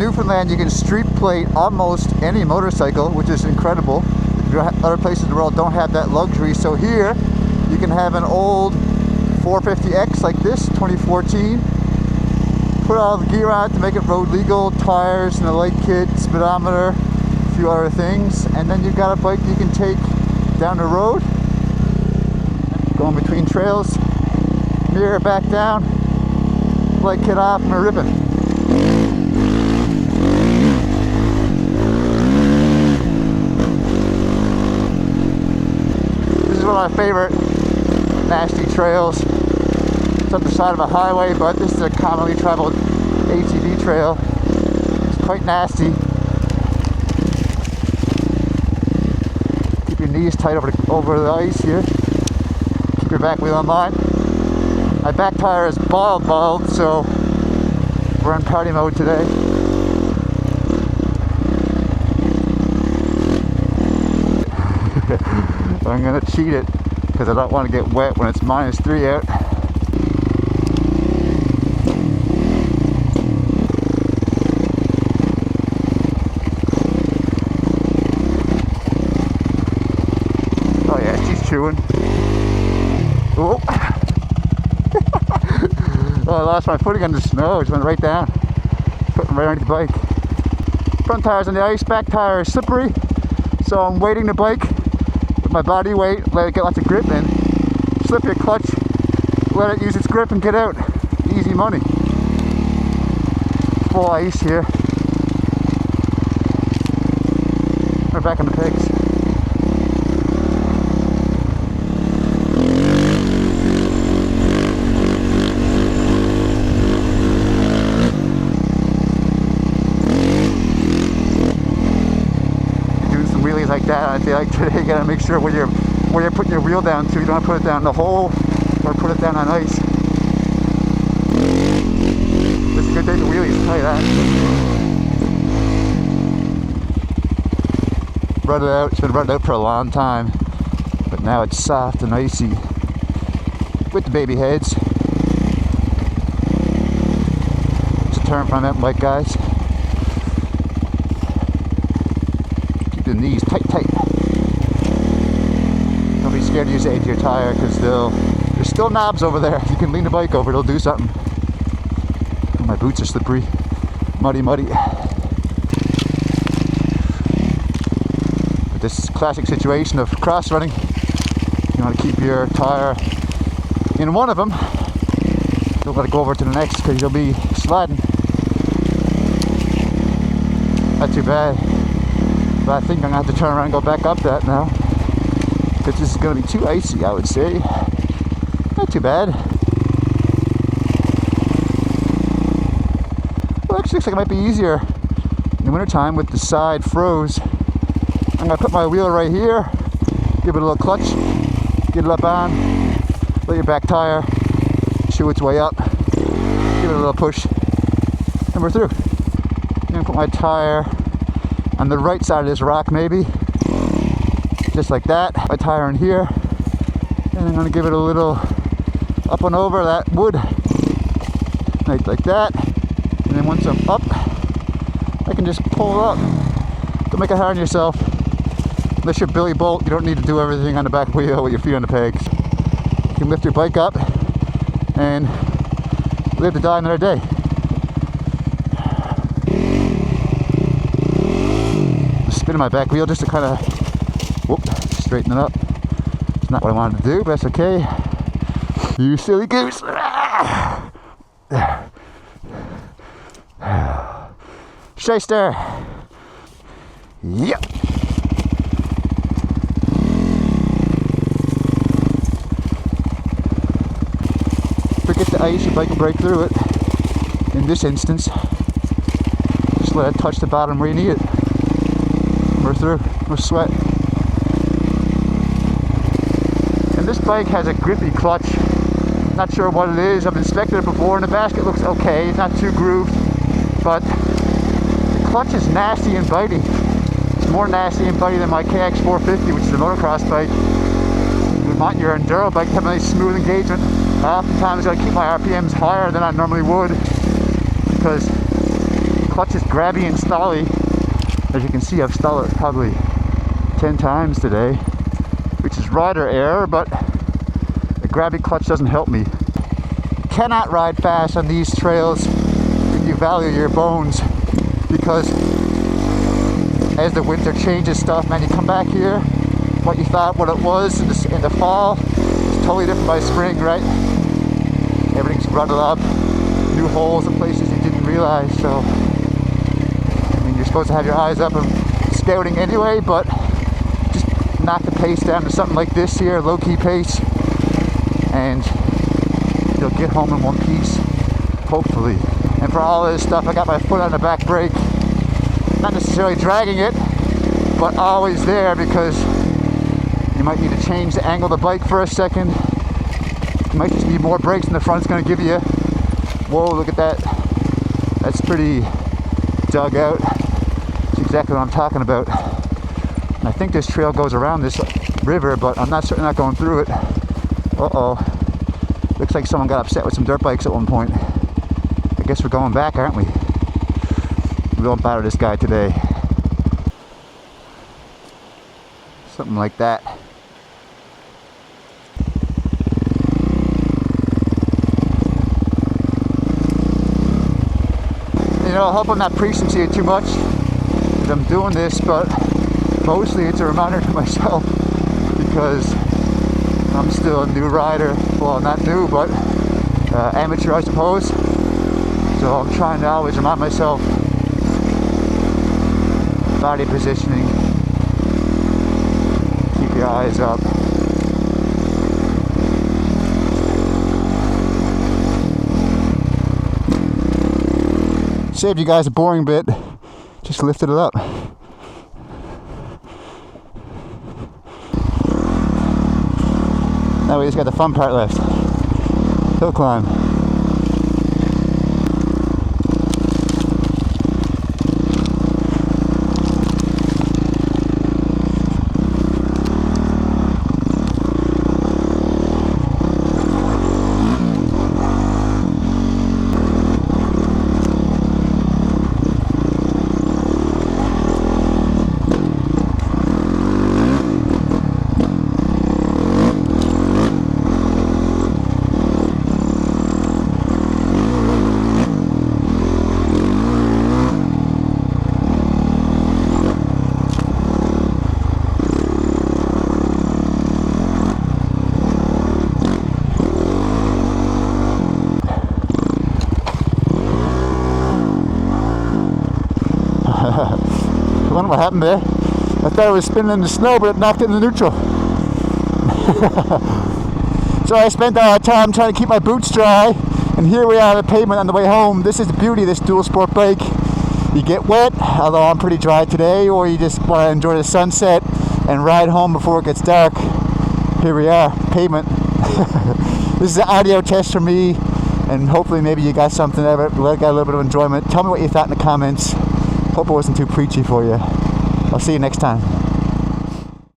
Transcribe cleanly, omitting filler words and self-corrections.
Newfoundland, you can street plate almost any motorcycle, which is incredible. Other places in the world don't have that luxury. So here, you can have an old 450X like this, 2014. Put all the gear on it to make it road legal, tires and a light kit, speedometer, a few other things. And then you've got a bike you can take down the road, going between trails, mirror back down, light kit off, and we're ripping. This is one of my favorite nasty trails. It's up the side of a highway, but this is a commonly traveled ATV trail. It's quite nasty. Keep your knees tight over the ice here. Keep your back wheel on line. My back tire is bald, so we're in party mode today. I'm gonna cheat it because I don't want to get wet when it's -3 out. Oh yeah, she's chewing. Oh. Oh, I lost my footing on the snow. It just went right down. Putting right underneath the bike. Front tire's on the ice, back tire is slippery. So I'm weighting the bike with my body weight, let it get lots of grip in. Slip your clutch, let it use its grip and get out. Easy money. Full ice here. We're back on the pegs. Like that, I feel like today you gotta make sure where you're putting your wheel down to. You don't want to put it down in the hole or put it down on ice. It's a good day for wheelies, I'll tell you that. Run it out, it's been running out for a long time, but now it's soft and icy with the baby heads. It's a term for my mountain bike guys. The knees tight. Don't be scared to use the edge of your tire because there's still knobs over there. You can lean the bike over, it'll do something. Oh, my boots are slippery, muddy. But this is a classic situation of cross running. You want to keep your tire in one of them. Don't let it go over to the next because you'll be sliding. Not too bad. But I think I'm going to have to turn around and go back up that now. Because this is going to be too icy, I would say. Not too bad. Well, actually looks like it might be easier in the wintertime with the side froze. I'm going to put my wheel right here. Give it a little clutch. Get it up on. Let your back tire chew its way up. Give it a little push. And we're through. I'm going to put my tire on the right side of this rock, maybe. Just like that. My tire in here. And I'm going to give it a little up and over that wood. Like that. And then once I'm up, I can just pull it up. Don't make it hard on yourself. Unless you're Billy Bolt, you don't need to do everything on the back wheel with your feet on the pegs. You can lift your bike up and live to die another day. Spinning my back wheel just to kind of straighten it up. It's not what I wanted to do, but that's okay. You silly goose. Shyster. Yep. Forget the ice, your bike will break through it. In this instance, just let it touch the bottom where you need it. We're through. We're sweat. And this bike has a grippy clutch. Not sure what it is. I've inspected it before and the basket looks okay. It's not too grooved. But the clutch is nasty and bitey. It's more nasty and bitey than my KX 450, which is a motocross bike. You want your enduro bike to have a nice smooth engagement. Oftentimes I gotta keep my RPMs higher than I normally would because clutch is grabby and stally. As you can see, I've stalled it probably 10 times today, which is rider error, but the grabby clutch doesn't help me. Cannot ride fast on these trails if you value your bones, because as the winter changes stuff, man, you come back here, what you thought what it was in the fall is totally different by spring, right? Everything's rutted up, new holes in places you didn't realize. So I mean, you're supposed to have your eyes up and scouting anyway, but just knock the pace down to something like this here, low-key pace, and you'll get home in one piece, hopefully. And for all this stuff, I got my foot on the back brake, not necessarily dragging it, but always there, because you might need to change the angle of the bike for a second. You might just need more brakes than the front's going to give you. Whoa, look at that. That's pretty dug out. That's exactly what I'm talking about. And I think this trail goes around this river, but I'm not certainly not going through it. Uh-oh. Looks like someone got upset with some dirt bikes at one point. I guess we're going back, aren't we? We won't batter this guy today. Something like that. You know, I hope I'm not preaching to you too much as I'm doing this, but mostly it's a reminder to myself, because I'm still a new rider. Well, not new, but amateur, I suppose. So I'm trying to always remind myself, body positioning, keep your eyes up. Saved you guys a boring bit, just lifted it up. Now we just got the fun part left, hill climb. I wonder what happened there. I thought it was spinning in the snow, but it knocked it in the neutral. So I spent a lot of time trying to keep my boots dry, and here we are on the pavement on the way home. This is the beauty of this dual sport bike. You get wet, although I'm pretty dry today, or you just want to enjoy the sunset and ride home before it gets dark. Here we are, pavement. This is an audio test for me, and hopefully maybe you got something out of it, got a little bit of enjoyment. Tell me what you thought in the comments. Hope it wasn't too preachy for you. I'll see you next time.